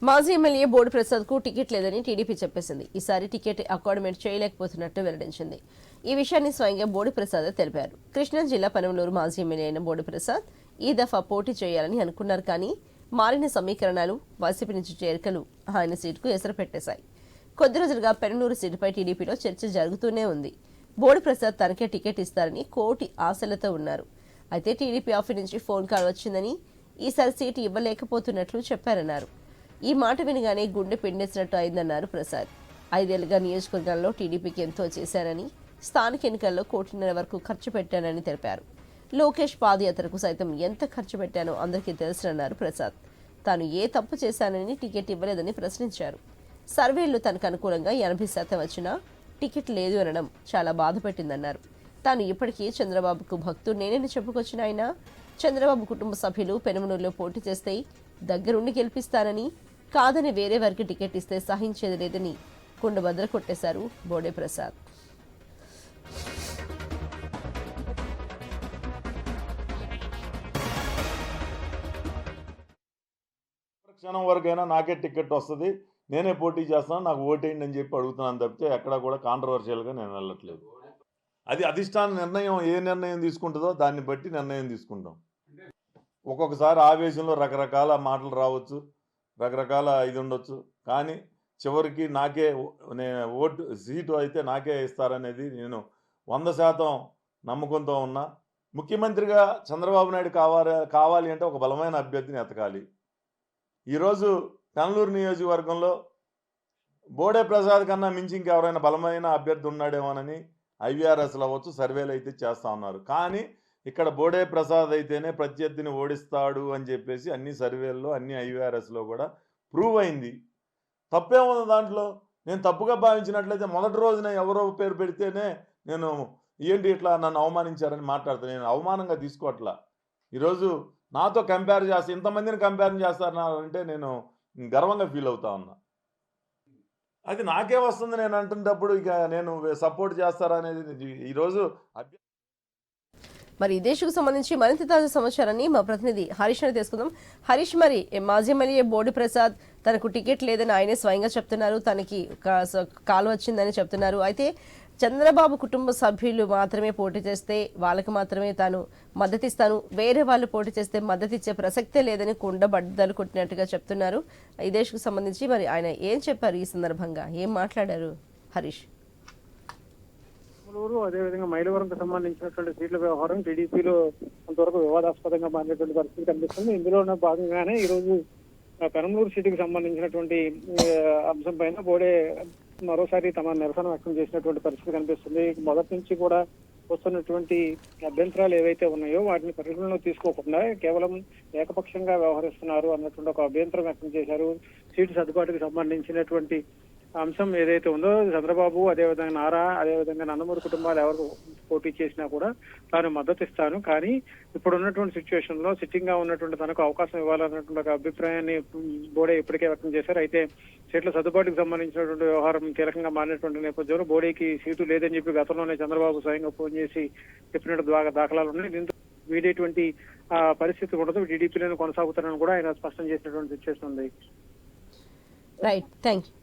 మాజీ ఎమ్మెల్యే బోడి ప్రసాద్ కు టికెట్ లేదని టీడీపీ చెప్పేసింది. ఈసారి టికెట్ అకార్డుమెంట్ చేయలేకపోతున్నట్టు వెల్లడించింది. ఈ విషయాన్ని స్వయంగా బోడి ప్రసాద్ తెలిపారు. కృష్ణా జిల్లా పనమలూరు మాజీ ఎమ్మెల్యే అయిన బోడి ప్రసాద్ ఈ దఫా పోటీ చేయాలని అనుకున్నారు. కానీ మారిన సమీకరణాలు, వైసీపీ నుంచి చేరికలు ఆయన సీటుకు ఎసరు పెట్టేశాయి. కొద్ది రోజులుగా పెనమలూరు సీటుపై టీడీపీలో చర్చ జరుగుతూనే ఉంది. బోడి ప్రసాద్ తనకే టికెట్ ఇస్తారని కోటి ఆశలతో ఉన్నారు. అయితే టీడీపీ ఆఫీస్ నుంచి ఫోన్ కాల్ వచ్చిందని ఈసారి సీటు ఇవ్వలేకపోతున్నట్లు చెప్పారన్నారు. ఈ మాట వినగానే గుండె పిండేసినట్టు అయిందన్నారు ప్రసాద్. 5 ఏళ్లుగా నియోజకవర్గాల్లో టీడీపీకి ఎంతో చేశారని, స్థానిక ఎన్నికల్లో 1.5 కోటి వరకు ఖర్చు పెట్టానని తెలిపారు. లోకేష్ పాదయాత్రకు సైతం ఎంత ఖర్చు పెట్టానో అందరికీ తెలుసన్నారు ప్రసాద్. తాను ఏ తప్పు చేశానని టికెట్ ఇవ్వలేదని ప్రశ్నించారు. సర్వేలు తనకు అనుకూలంగా 80% వచ్చినా టికెట్ లేదు అనడం చాలా బాధ పెట్టిందన్నారు. తాను ఇప్పటికీ చంద్రబాబుకు భక్తుడినేనని చెప్పుకొచ్చిన ఆయన, చంద్రబాబు కుటుంబ సభ్యులు పెనమలూరులో పోటీ చేస్తే దగ్గరుండి గెలిపిస్తానని, కాదని వేరే వారికి టికెట్ ఇస్తే సహించేది లేదని కుండబద్ర కొట్టేశారు బోడే ప్రసాద్. క్షణం వరకైనా నాకే టికెట్ వస్తుంది, నేనే పోటీ చేస్తాను, నాకు ఓటేయండి అని చెప్పి అడుగుతున్నాను తప్పితే ఎక్కడా కూడా కాంట్రవర్షియల్గా నేను వెళ్ళట్లేదు. అది అధిష్టాన నిర్ణయం, ఏ నిర్ణయం తీసుకుంటుందో దాన్ని బట్టి నిర్ణయం తీసుకుంటాం. ఒక్కొక్కసారి ఆవేశంలో రకరకాల మాటలు రావచ్చు, రకరకాల ఇది ఉండొచ్చు, కానీ చివరికి నాకే ఓటు సీటు అయితే నాకే ఇస్తారనేది నేను 100% నమ్మకంతో ఉన్నా. ముఖ్యమంత్రిగా చంద్రబాబు నాయుడు కావాలి అంటే ఒక బలమైన అభ్యర్థిని ఎతకాలి. ఈరోజు పెనమలూరు నియోజకవర్గంలో బోడే ప్రసాద్ కన్నా మించి ఇంకెవరైనా బలమైన అభ్యర్థి ఉన్నాడేమోనని ఐవీఆర్ఎస్లు అవ్వచ్చు, సర్వేలు అయితే చేస్తూ ఉన్నారు. కానీ ఇక్కడ బోడే ప్రసాద్ అయితేనే ప్రత్యర్థిని ఓడిస్తాడు అని చెప్పేసి అన్ని సర్వేల్లో, అన్ని ఐవీఆర్ఎస్లో కూడా ప్రూవ్ అయింది. తప్పేముంది దాంట్లో? నేను తప్పుగా భావించినట్లయితే మొదటి రోజున ఎవరో పేరు పెడితేనే నేను ఏంటి ఇట్లా నన్ను అవమానించారని మాట్లాడతాను. నేను అవమానంగా తీసుకోవట్లా. ఈరోజు నాతో కంపేర్ చేస్తే ఇంతమందిని కంపేర్ చేస్తారంటే నేను గర్వంగా ఫీల్ అవుతా ఉన్నా. అది నాకే వస్తుంది నేను అంటున్నప్పుడు ఇక నేను సపోర్ట్ చేస్తారా అనేది ఈరోజు. మరి ఇదే ఇష్యూకు సంబంధించి మరింత తాజా సమాచారాన్ని మా ప్రతినిధి హరీష్ అని తెలుసుకుందాం. హరీష్, మరి మాజీ ఎమ్మెల్యే బోడి ప్రసాద్ తనకు టికెట్ లేదని ఆయనే స్వయంగా చెప్తున్నారు, తనకి కాలు వచ్చిందని చెప్తున్నారు. అయితే చంద్రబాబు కుటుంబ సభ్యులు మాత్రమే పోటీ చేస్తే వాళ్ళకి మాత్రమే తాను మద్దతిస్తాను, వేరే వాళ్ళు పోటీ చేస్తే మద్దతిచ్చే ప్రసక్తే లేదని కుండబద్దలు కొట్టినట్టుగా చెప్తున్నారు. ఇదే ఇష్యూకు సంబంధించి మరి ఆయన ఏం చెప్పారు, ఈ సందర్భంగా ఏం మాట్లాడారు హరీష్? అదేవిధంగా మైలవరంకు సంబంధించినటువంటి సీట్ల వ్యవహారం టీడీపీలో కొంతవరకు వివాదాస్పదంగా మారినటువంటి పరిస్థితి కనిపిస్తుంది. ఇందులో భాగంగానే ఈ రోజు పెనమలూరు సీటుకు సంబంధించినటువంటి అంశం పైన బోడే మరోసారి తమ నిరసన వ్యక్తం చేసినటువంటి పరిస్థితి కనిపిస్తుంది. మొదటి నుంచి కూడా వస్తున్నటువంటి అభ్యంతరాలు ఏవైతే ఉన్నాయో వాటిని పరిగణనలో తీసుకోకుండా కేవలం ఏకపక్షంగా వ్యవహరిస్తున్నారు అన్నటువంటి ఒక అభ్యంతరం వ్యక్తం చేశారు. సీటు సర్దుబాటుకు సంబంధించినటువంటి అంశం ఏదైతే ఉందో చంద్రబాబు, అదేవిధంగా నారా, అదేవిధంగా నందమూరి కుటుంబాలు ఎవరు పోటీ చేసినా కూడా తాను మద్దతు ఇస్తాను, కానీ ఇప్పుడు ఉన్నటువంటి సిచ్యువేషన్ లో సిట్టింగ్ గా ఉన్నటువంటి తనకు అవకాశం ఇవ్వాలన్నటువంటి ఒక అభిప్రాయాన్ని బోడే ఇప్పటికే వ్యక్తం చేశారు. అయితే సీట్ల సర్దుబాటుకు సంబంధించినటువంటి వ్యవహారం కీలకంగా మారినటువంటి నేపథ్యంలో బోడేకి సీటు లేదని చెప్పి గతంలోనే చంద్రబాబు స్వయంగా ఫోన్ చేసి చెప్పినట్టు దాఖలాలు ఉన్నాయి. దీంతో వీడేటువంటి పరిస్థితి ఉండదు, టీడీపీలను కొనసాగుతారని కూడా ఆయన స్పష్టం చేసినటువంటి సిచ్యువేషన్ ఉంది. Right, thank you.